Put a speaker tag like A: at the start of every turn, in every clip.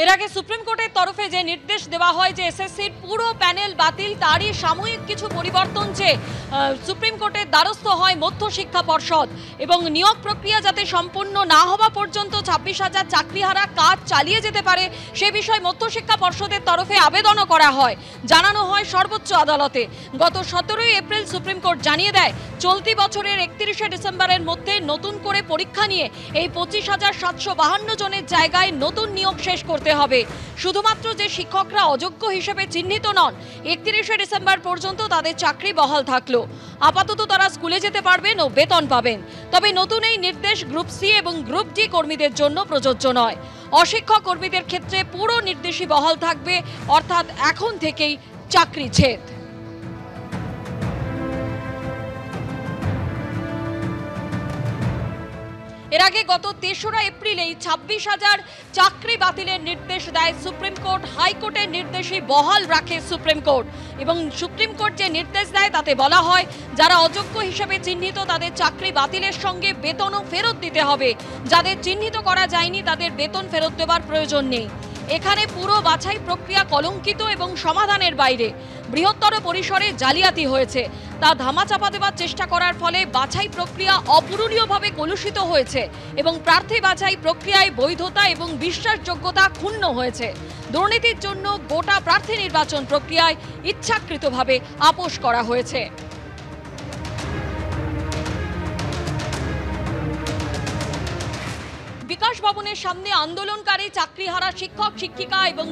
A: এর আগে সুপ্রিম কোর্টের তরফে যে নির্দেশ দেওয়া হয় যে এসএসসির পুরো প্যানেল বাতিল, তারই সাময়িক কিছু পরিবর্তন চেয়ে সুপ্রিম কোর্টের দ্বারস্থ হয় মধ্য শিক্ষা পর্ষদ এবং নিয়োগ প্রক্রিয়া যাতে সম্পূর্ণ না হওয়া পর্যন্ত 26,000 চাকরিহারা কাজ চালিয়ে যেতে পারে সে বিষয়ে মধ্য শিক্ষা পর্ষদের তরফে আবেদনও করা হয়, জানানো হয় সর্বোচ্চ আদালতে। গত 17 এপ্রিল সুপ্রিম কোর্ট জানিয়ে দেয় চলতি বছরের 31শে ডিসেম্বরের মধ্যে নতুন করে পরীক্ষা নিয়ে এই 25,752 জনের জায়গায় নতুন নিয়োগ শেষ করতে হবে। শুধুমাত্র যে শিক্ষকরা অযোগ্য হিসেবে চিহ্নিত নন, 31শে ডিসেম্বর পর্যন্ত তাদের চাকরি বহাল থাকলো। আপাতত তারা স্কুলে যেতে পারবেন ও বেতন পাবেন। তবে নতুন এই নির্দেশ গ্রুপ সি এবং গ্রুপ ডি কর্মীদের জন্য প্রযোজ্য নয়। অশিক্ষক কর্মীদের ক্ষেত্রে পুরো নির্দেশই বহাল থাকবে, অর্থাৎ এখন থেকেই চাকরি ছেদ। এর আগে গত 3রা এপ্রিলেই 26,000 চাকরি বাতিলের নির্দেশ দেয় সুপ্রিম কোর্ট। হাইকোর্টের নির্দেশই বহাল রাখে সুপ্রিম কোর্ট এবং সুপ্রিম কোর্ট যে নির্দেশ দেয় তাতে বলা হয় যারা অযোগ্য হিসেবে চিহ্নিত তাদের চাকরি বাতিলের সঙ্গে বেতনও ফেরত দিতে হবে। যাদের চিহ্নিত করা যায়নি তাদের বেতন ফেরত দেওয়ার প্রয়োজন নেই। এখানে পুরো বাছাই প্রক্রিয়া কলঙ্কিত এবং সমাধানের বাইরে। বৃহত্তর পরিসরে জালিয়াতি হয়েছে, তা ধামাচাপা দেওয়ার চেষ্টা করার ফলে বাছাই প্রক্রিয়া অপূরণীয়ভাবে কলুষিত হয়েছে এবং প্রার্থী বাছাই প্রক্রিয়ায় বৈধতা এবং বিশ্বাসযোগ্যতা ক্ষুণ্ণ হয়েছে। দুর্নীতির জন্য গোটা প্রার্থী নির্বাচন প্রক্রিয়ায় ইচ্ছাকৃতভাবে আপোস করা হয়েছে। বিকাশ ভবনের সামনে আন্দোলনকারী চাকরিহারা শিক্ষক শিক্ষিকা এবং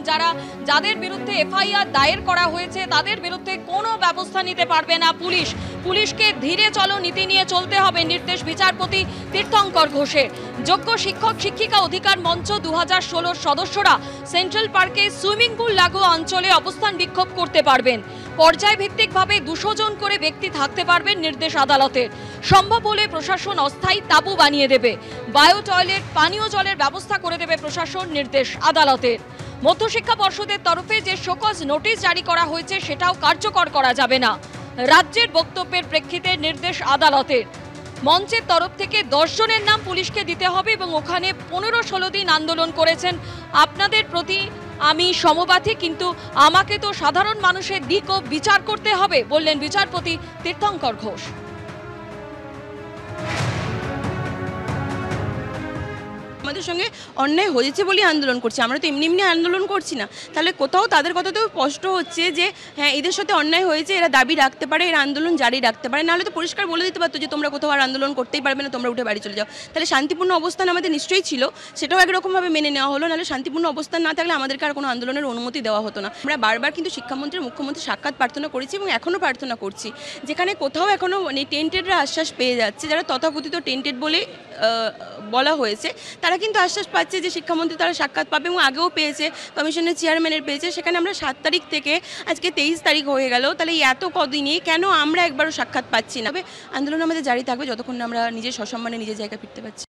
A: যাদের বিরুদ্ধে এফআইআর দায়ের করা হয়েছে তাদের বিরুদ্ধে কোনো ব্যবস্থা নিতে পারবে না পুলিশ। পুলিশকে ধীরে চলো নীতি নিয়ে চলতে হবে, নির্দেশ বিচারপতি তীর্থঙ্কর ঘোষের। যোগ্য শিক্ষক শিক্ষিকা অধিকার মঞ্চ 2016 সদস্যরা সেন্ট্রাল পার্কে সুইমিং পুল লাগু অঞ্চলে অবস্থান বিক্ষোভ করতে পারবেন। পর্যায়ভিত্তিকভাবে 200 জন করে ব্যক্তি থাকতে পারবেন নির্দেশ আদালতের। সম্ভব হলে প্রশাসন অস্থায়ী তাঁবু বানিয়ে দেবে। বায়ো টয়লেট, পানীয় জলের ব্যবস্থা করে দেবে প্রশাসন, নির্দেশ আদালতের। মধ্যশিক্ষা পর্ষদের তরফে যে শোকজ নোটিশ জারি করা হয়েছে সেটাও কার্যকর করা যাবে না। রাজ্যের বক্তব্যের প্রেক্ষিতে নির্দেশ আদালতের। মঞ্চের তরফ থেকে 10 জনের নাম পুলিশকে দিতে হবে এবং ওখানে 15-16 দিন আন্দোলন করেছেন। আপনাদের প্রতি আমি সমবাথী, কিন্তু আমাকে তো সাধারণ মানুষের দিকও বিচার করতে হবে, বললেন বিচারপতি তীর্থঙ্কর ঘোষ।
B: আমাদের সঙ্গে অন্যায় হয়েছে বলেই আন্দোলন করছি, আমরা তো এমনি এমনি আন্দোলন করছি না। তাহলে কোথাও তাদের কথাতেও স্পষ্ট হচ্ছে যে হ্যাঁ এদের সাথে অন্যায় হয়েছে, এরা দাবি রাখতে পারে, এরা আন্দোলন জারি রাখতে পারে। নাহলে তো পরিষ্কার বলে দিতে পারতো যে তোমরা কোথাও আর আন্দোলন করতেই পারবে না, তোমরা উঠে বাড়ি চলে যাও। তাহলে শান্তিপূর্ণ অবস্থান আমাদের নিশ্চয়ই ছিল, সেটাও একরকমভাবে মেনে নেওয়া হলো। নাহলে শান্তিপূর্ণ অবস্থান না থাকলে আমাদেরকে আর কোনো আন্দোলনের অনুমতি দেওয়া হতো না। আমরা বারবার কিন্তু শিক্ষামন্ত্রী মুখ্যমন্ত্রী সাক্ষাৎ প্রার্থনা করেছি এবং এখনও প্রার্থনা করছি, যেখানে কোথাও এখনও টেন্টেডরা আশ্বাস পেয়ে যাচ্ছে, যারা তথাকথিত টেন্টেড বলে বলা হয়েছে তারা কিন্তু আশ্বাস পাচ্ছে যে শিক্ষামন্ত্রী তারা সাক্ষাৎ পাবে এবং আগেও পেয়েছে, কমিশনের চেয়ারম্যানের পেয়েছে। সেখানে আমরা 7 তারিখ থেকে আজকে 23 তারিখ হয়ে গেল, তাহলে এত কদিনে কেন আমরা একবারও সাক্ষাৎ পাচ্ছি না? তবে আন্দোলন আমাদের জারি থাকবে যতক্ষণ না আমরা নিজের সসম্মানে নিজের জায়গায় ফিরতে পারছি।